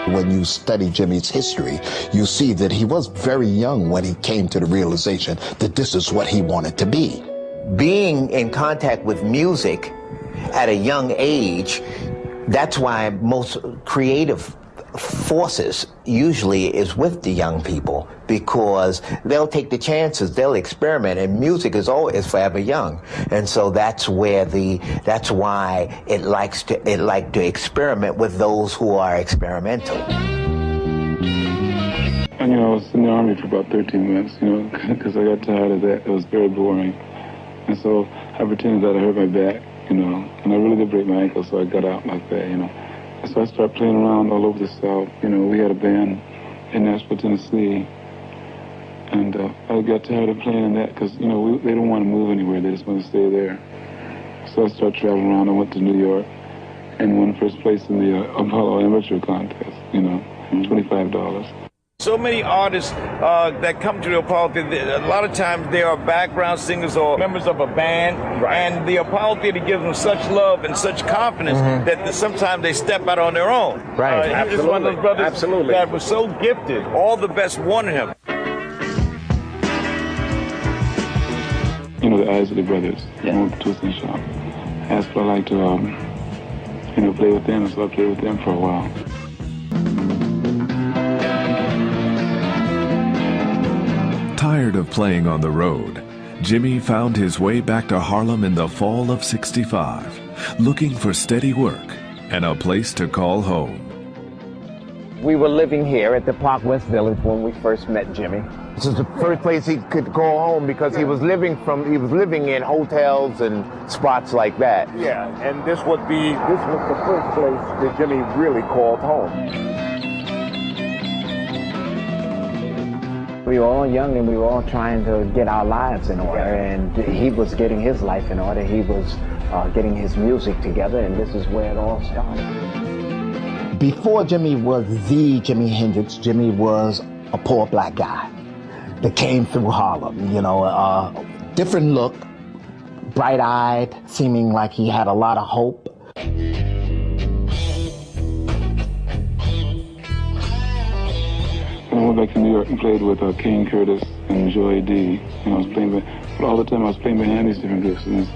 When you study Jimmy's history, you see that he was very young when he came to the realization that this is what he wanted to be. Being in contact with music at a young age, that's why most creative forces usually is with the young people, because they'll take the chances, they'll experiment, and music is always forever young. And so that's why it likes to experiment with those who are experimental. And I was in the Army for about 13 months, because I got tired of that. It was very boring. And so I pretended that I hurt my back, and I really did break my ankle, so I got out like that, So I started playing around all over the South. We had a band in Nashville, Tennessee, and I got tired of playing in that because, they don't want to move anywhere. They just want to stay there. So I started traveling around. I went to New York and won first place in the Apollo Amateur Contest, $25. So many artists that come to the Apollo Theater, a lot of times they are background singers or members of a band, and the Apollo Theater gives them such love and such confidence that sometimes they step out on their own. Right. He was one of those brothers that was so gifted. All the best wanted him. The Isley Brothers, twisting shop. Asked if I like to, play with them, so I played with them for a while. Tired of playing on the road, Jimmy found his way back to Harlem in the fall of '65, looking for steady work and a place to call home. We were living here at the Park West Village when we first met Jimmy. This is the first place he could call home because he was living in hotels and spots like that. Yeah, and this was the first place that Jimmy really called home. We were all young and we were all trying to get our lives in order, and he was getting his life in order. He was getting his music together, and this is where it all started. Before Jimmy was the Jimi Hendrix, Jimmy was a poor black guy that came through Harlem, different look, bright-eyed, seeming like he had a lot of hope. I went back to New York and played with King Curtis and Joy D. I was playing, but all the time I was playing behind these different groups. And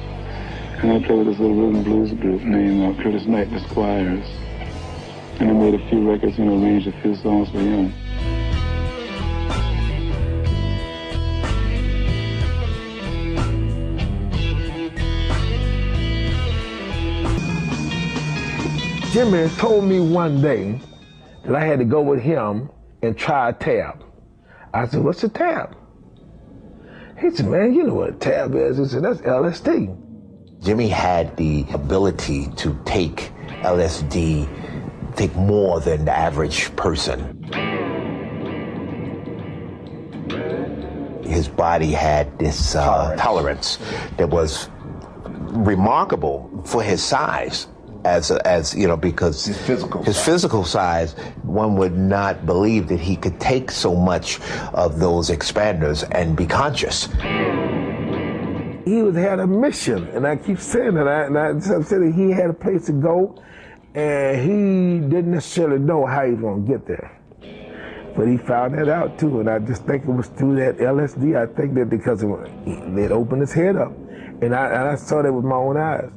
I played with this little rhythm blues group named Curtis Knight, the Squires. And I made a few records, arranged a few songs for him. Jimmy told me one day that I had to go with him and try a tab. I said, "What's a tab?" He said, "Man, you know what a tab is." He said, "That's LSD." Jimmy had the ability to take LSD, take more than the average person. His body had this tolerance that was remarkable for his size. Because his physical size, one would not believe that he could take so much of those expanders and be conscious. He had a mission, and I keep saying that, and I said that he had a place to go, and he didn't necessarily know how he was going to get there. But he found that out too, and I just think it was through that LSD. I think that because it opened his head up, and I saw that with my own eyes.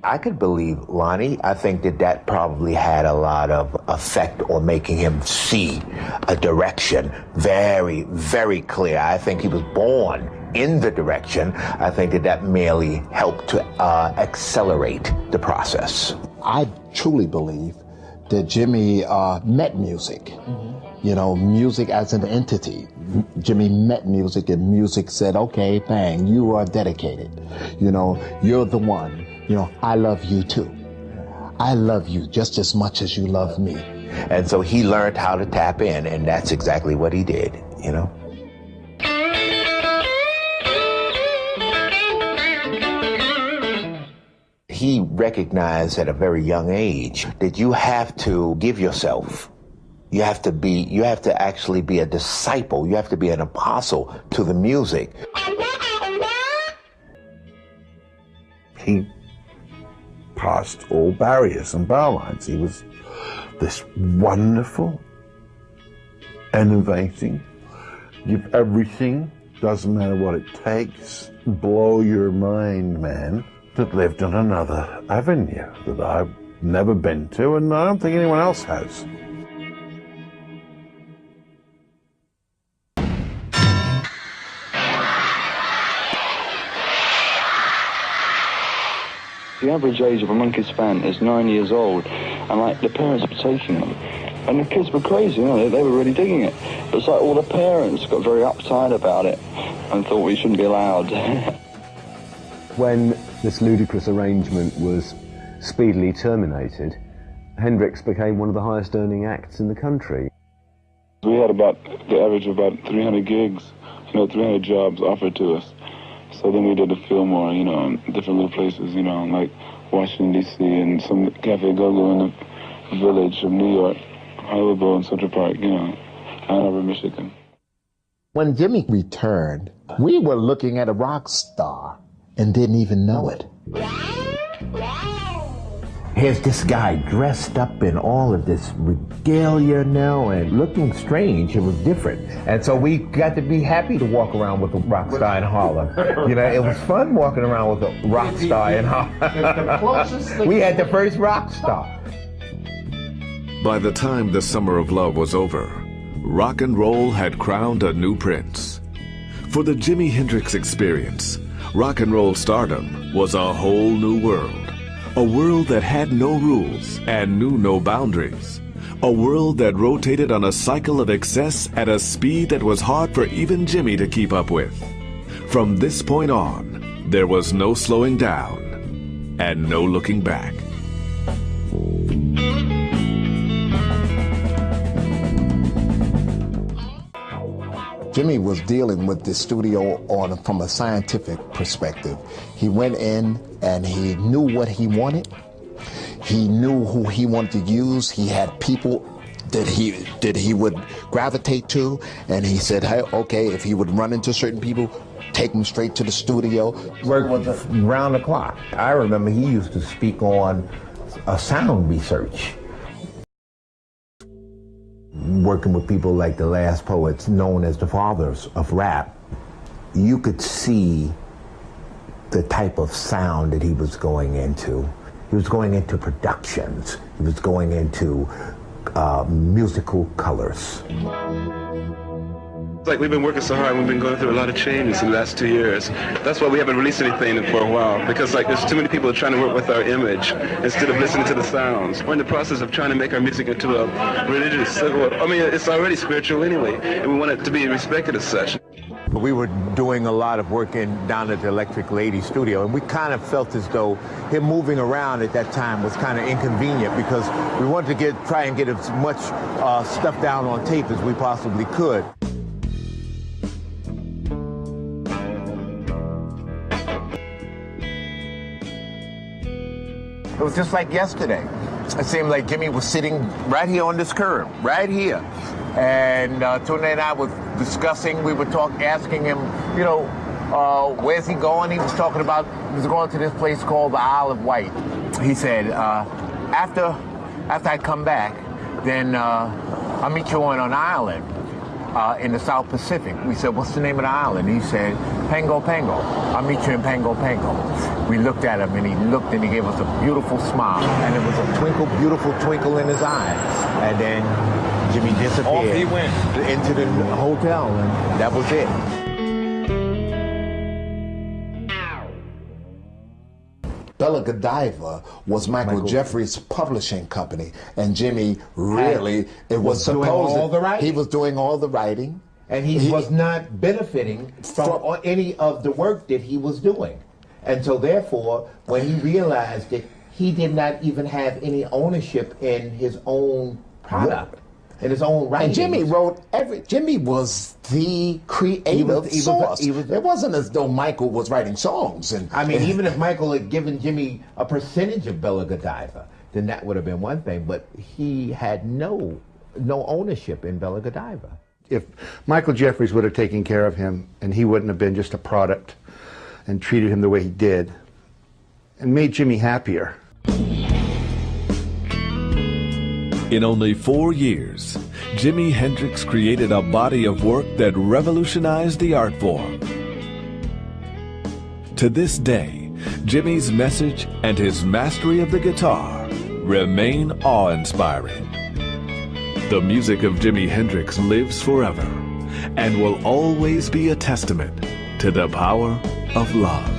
I could believe Lonnie. I think that probably had a lot of effect on making him see a direction very, very clear. I think he was born in the direction. I think that merely helped to accelerate the process. I truly believe that Jimmy met music. Music as an entity. Jimmy met music, and music said, "Okay, bang, you are dedicated. You're the one. I love you too. I love you just as much as you love me." And so he learned how to tap in, and that's exactly what he did, He recognized at a very young age that you have to give yourself. You have to actually be a disciple. You have to be an apostle to the music. past all barriers and bar lines. He was this wonderful, innovating, give everything, doesn't matter what it takes, blow your mind man that lived on another avenue that I've never been to, and I don't think anyone else has. The average age of a Monkees fan is 9 years old, and like the parents were taking them, and the kids were crazy, you know, they were really digging it. It's like all the parents got very uptight about it and thought we shouldn't be allowed. When this ludicrous arrangement was speedily terminated, Hendrix became one of the highest earning acts in the country. We had about the average of about 300 gigs, you know, 300 jobs offered to us. So then we did a Fillmore, you know, in different little places, you know, like Washington, D.C., and some Cafe Go-Go in the village of New York, Hollywood Bowl in Central Park, you know, Ann Arbor, Michigan. When Jimmy returned, we were looking at a rock star and didn't even know it. Here's this guy dressed up in all of this regalia now and looking strange. It was different. And so we got to be happy to walk around with a rock star in Harlem. You know, it was fun walking around with a rock star in Harlem. We had the first rock star. By the time the Summer of Love was over, rock and roll had crowned a new prince. For the Jimi Hendrix experience, rock and roll stardom was a whole new world. A world that had no rules and knew no boundaries. A world that rotated on a cycle of excess at a speed that was hard for even Jimmy to keep up with. From this point on, there was no slowing down and no looking back. Jimmy was dealing with the studio from a scientific perspective. He went in and he knew what he wanted. He knew who he wanted to use. He had people that he would gravitate to, and he said, hey, okay, if he would run into certain people, take them straight to the studio. Work round the clock. I remember he used to speak on sound research. Working with people like the last poets, known as the fathers of rap, you could see the type of sound that he was going into. He was going into productions. He was going into musical colors. Like we've been working so hard, we've been going through a lot of changes in the last 2 years. That's why we haven't released anything for a while, because like there's too many people trying to work with our image instead of listening to the sounds. We're in the process of trying to make our music into a religious, I mean, it's already spiritual anyway, and we want it to be respected as such. We were doing a lot of work down at the Electric Lady studio, and we kind of felt as though him moving around at that time was kind of inconvenient, because we wanted to try and get as much stuff down on tape as we possibly could. It was just like yesterday. It seemed like Jimmy was sitting right here on this curb, right here. And Tunde and I were discussing, we were asking him, you know, where's he going? He was talking about, he was going to this place called the Isle of Wight. He said, after I come back, then I'll meet you on an island in the South Pacific. We said, what's the name of the island? He said, Pango Pango. I'll meet you in Pango Pango. We looked at him, and he looked, and he gave us a beautiful smile. And it was a beautiful twinkle in his eyes. And then Jimmy disappeared. Off he went. Into the hotel, and that was it. Bella Godiva was Michael Jeffries' publishing company, and Jimmy really, it was supposed all the writing. He was doing all the writing. And he was not benefiting from any of the work that he was doing. And so therefore, when he realized that he did not even have any ownership in his own product, in his own writing. And Jimmy wrote Jimmy was the creative source. It wasn't as though Michael was writing songs. And I mean, even if Michael had given Jimmy a percentage of Bella Godiva, then that would have been one thing, but he had no ownership in Bella Godiva. If Michael Jeffries would have taken care of him and he wouldn't have been just a product and treated him the way he did and made Jimmy happier, In only 4 years, Jimi Hendrix created a body of work that revolutionized the art form. To this day, Jimi's message and his mastery of the guitar remain awe-inspiring. The music of Jimi Hendrix lives forever and will always be a testament to the power of love.